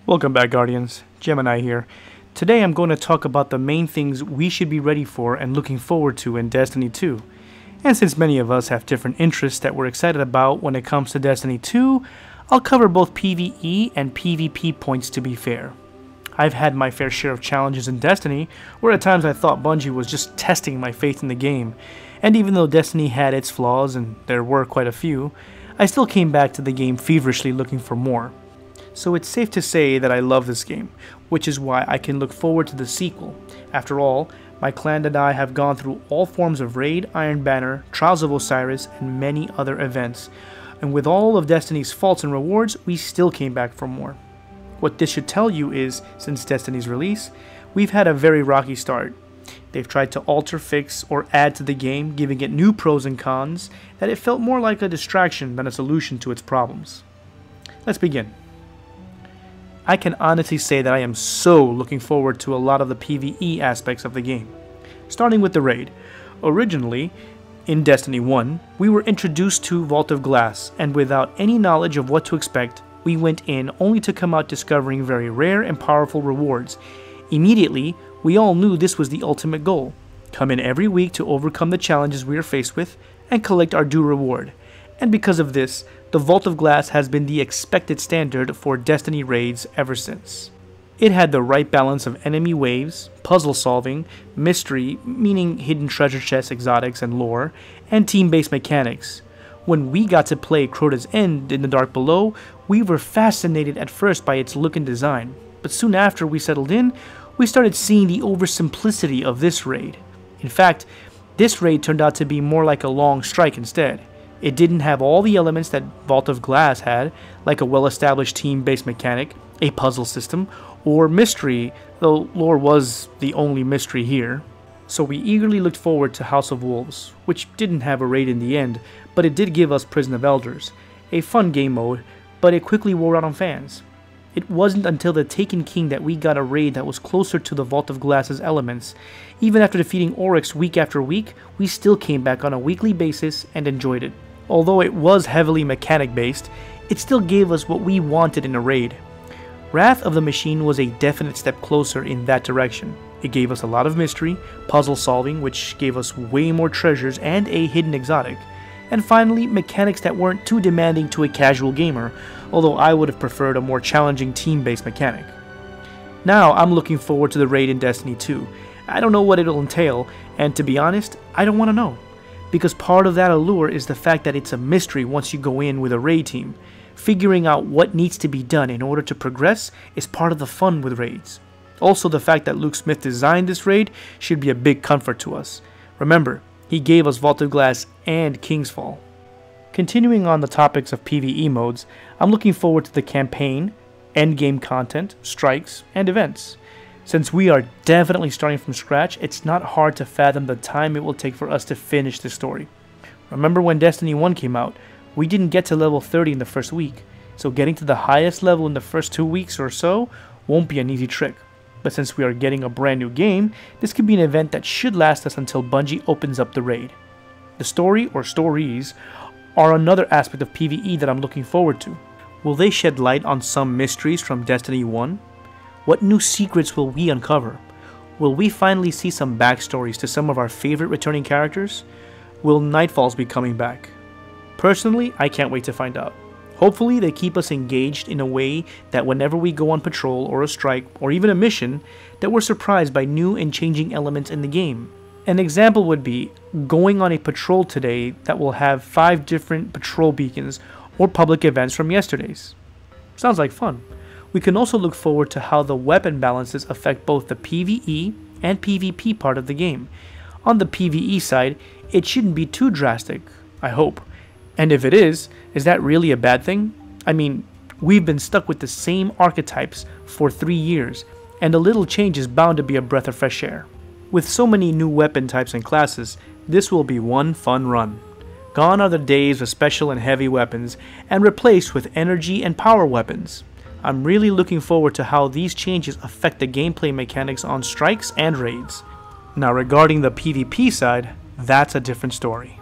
Welcome back, Guardians. Gemini here. Today I'm going to talk about the main things we should be ready for and looking forward to in Destiny 2. And since many of us have different interests that we're excited about when it comes to Destiny 2, I'll cover both PvE and PvP points to be fair. I've had my fair share of challenges in Destiny, where at times I thought Bungie was just testing my faith in the game, and even though Destiny had its flaws, and there were quite a few, I still came back to the game feverishly looking for more. So it's safe to say that I love this game, which is why I can look forward to the sequel. After all, my clan and I have gone through all forms of Raid, Iron Banner, Trials of Osiris, and many other events, and with all of Destiny's faults and rewards, we still came back for more. What this should tell you is, since Destiny's release, we've had a very rocky start. They've tried to alter, fix, or add to the game, giving it new pros and cons, that it felt more like a distraction than a solution to its problems. Let's begin. I can honestly say that I am so looking forward to a lot of the PvE aspects of the game. Starting with the raid. Originally, in Destiny 1, we were introduced to Vault of Glass, and without any knowledge of what to expect, we went in only to come out discovering very rare and powerful rewards. Immediately, we all knew this was the ultimate goal. Come in every week to overcome the challenges we are faced with, and collect our due reward. And because of this, the Vault of Glass has been the expected standard for Destiny raids ever since. It had the right balance of enemy waves, puzzle solving, mystery, meaning hidden treasure chests, exotics, and lore, and team-based mechanics. When we got to play Crota's End in the Dark Below, we were fascinated at first by its look and design, but soon after we settled in, we started seeing the oversimplicity of this raid. In fact, this raid turned out to be more like a long strike instead. It didn't have all the elements that Vault of Glass had, like a well-established team-based mechanic, a puzzle system, or mystery, though lore was the only mystery here. So we eagerly looked forward to House of Wolves, which didn't have a raid in the end, but it did give us Prison of Elders, a fun game mode, but it quickly wore out on fans. It wasn't until the Taken King that we got a raid that was closer to the Vault of Glass's elements. Even after defeating Oryx week after week, we still came back on a weekly basis and enjoyed it. Although it was heavily mechanic based, it still gave us what we wanted in a raid. Wrath of the Machine was a definite step closer in that direction. It gave us a lot of mystery, puzzle solving, which gave us way more treasures and a hidden exotic. And finally, mechanics that weren't too demanding to a casual gamer, although I would have preferred a more challenging team-based mechanic. Now I'm looking forward to the raid in Destiny 2. I don't know what it'll entail, and to be honest, I don't want to know. Because part of that allure is the fact that it's a mystery once you go in with a raid team. Figuring out what needs to be done in order to progress is part of the fun with raids. Also, the fact that Luke Smith designed this raid should be a big comfort to us. Remember, he gave us Vault of Glass and King's Fall. Continuing on the topics of PvE modes, I'm looking forward to the campaign, endgame content, strikes, and events. Since we are definitely starting from scratch, it's not hard to fathom the time it will take for us to finish the story. Remember when Destiny 1 came out, we didn't get to level 30 in the first week, so getting to the highest level in the first 2 weeks or so won't be an easy trick. But since we are getting a brand new game, this could be an event that should last us until Bungie opens up the raid. The story, or stories, are another aspect of PvE that I'm looking forward to. Will they shed light on some mysteries from Destiny 1? What new secrets will we uncover? Will we finally see some backstories to some of our favorite returning characters? Will Nightfalls be coming back? Personally, I can't wait to find out. Hopefully they keep us engaged in a way that whenever we go on patrol or a strike or even a mission, that we're surprised by new and changing elements in the game. An example would be going on a patrol today that will have 5 different patrol beacons or public events from yesterday's. Sounds like fun. We can also look forward to how the weapon balances affect both the PvE and PvP part of the game. On the PvE side, it shouldn't be too drastic, I hope. And if it is that really a bad thing? I mean, we've been stuck with the same archetypes for 3 years, and a little change is bound to be a breath of fresh air. With so many new weapon types and classes, this will be one fun run. Gone are the days of special and heavy weapons, and replaced with energy and power weapons. I'm really looking forward to how these changes affect the gameplay mechanics on strikes and raids. Now regarding the PvP side, that's a different story.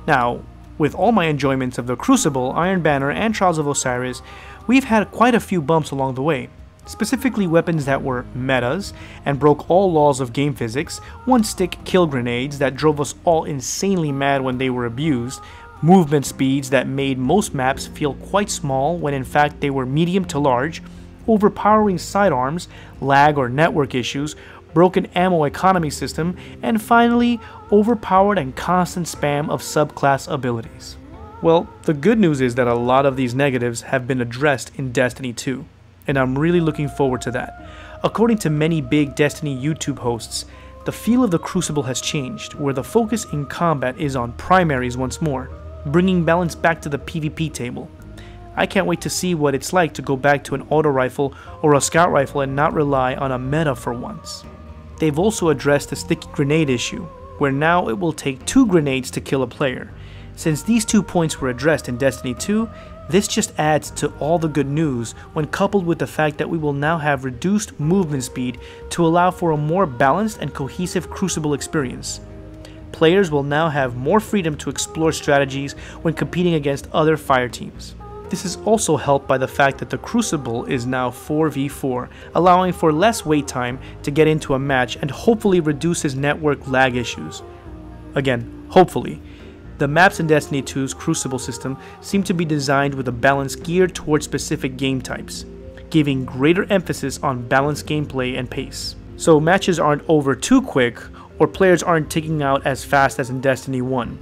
Now, with all my enjoyments of the Crucible, Iron Banner, and Trials of Osiris, we've had quite a few bumps along the way. Specifically weapons that were metas and broke all laws of game physics, one-stick kill grenades that drove us all insanely mad when they were abused, movement speeds that made most maps feel quite small when in fact they were medium to large, overpowering sidearms, lag or network issues, broken ammo economy system, and finally, overpowered and constant spam of subclass abilities. Well, the good news is that a lot of these negatives have been addressed in Destiny 2. And I'm really looking forward to that. According to many big Destiny YouTube hosts, the feel of the Crucible has changed, where the focus in combat is on primaries once more, bringing balance back to the PvP table. I can't wait to see what it's like to go back to an auto rifle or a scout rifle and not rely on a meta for once. They've also addressed the sticky grenade issue, where now it will take 2 grenades to kill a player. Since these 2 points were addressed in Destiny 2, this just adds to all the good news when coupled with the fact that we will now have reduced movement speed to allow for a more balanced and cohesive Crucible experience. Players will now have more freedom to explore strategies when competing against other fire teams. This is also helped by the fact that the Crucible is now 4v4, allowing for less wait time to get into a match and hopefully reduces network lag issues. Again, hopefully. The maps in Destiny 2's Crucible system seem to be designed with a balance geared towards specific game types, giving greater emphasis on balanced gameplay and pace. So matches aren't over too quick, or players aren't ticking out as fast as in Destiny 1.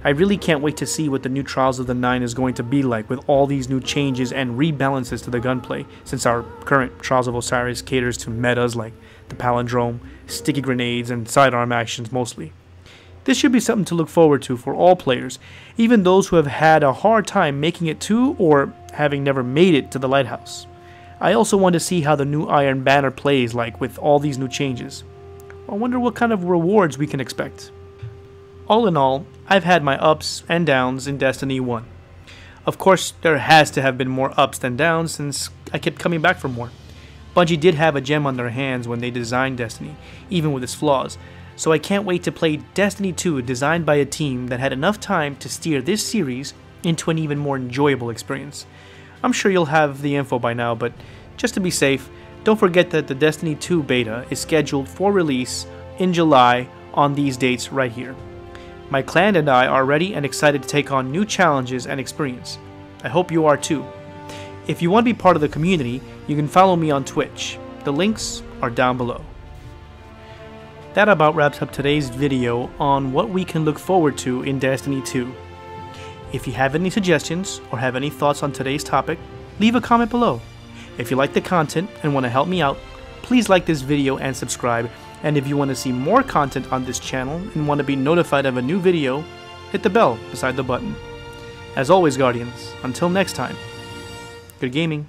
I really can't wait to see what the new Trials of the Nine is going to be like with all these new changes and rebalances to the gunplay, since our current Trials of Osiris caters to metas like the palindrome, sticky grenades, and sidearm actions mostly. This should be something to look forward to for all players, even those who have had a hard time making it to or having never made it to the Lighthouse. I also want to see how the new Iron Banner plays like with all these new changes. I wonder what kind of rewards we can expect. All in all, I've had my ups and downs in Destiny 1. Of course, there has to have been more ups than downs since I kept coming back for more. Bungie did have a gem on their hands when they designed Destiny, even with its flaws. So I can't wait to play Destiny 2 designed by a team that had enough time to steer this series into an even more enjoyable experience. I'm sure you'll have the info by now, but just to be safe, don't forget that the Destiny 2 beta is scheduled for release in July on these dates right here. My clan and I are ready and excited to take on new challenges and experience. I hope you are too. If you want to be part of the community, you can follow me on Twitch. The links are down below. That about wraps up today's video on what we can look forward to in Destiny 2. If you have any suggestions or have any thoughts on today's topic, leave a comment below. If you like the content and want to help me out, please like this video and subscribe. And if you want to see more content on this channel and want to be notified of a new video, hit the bell beside the button. As always, Guardians, until next time, good gaming.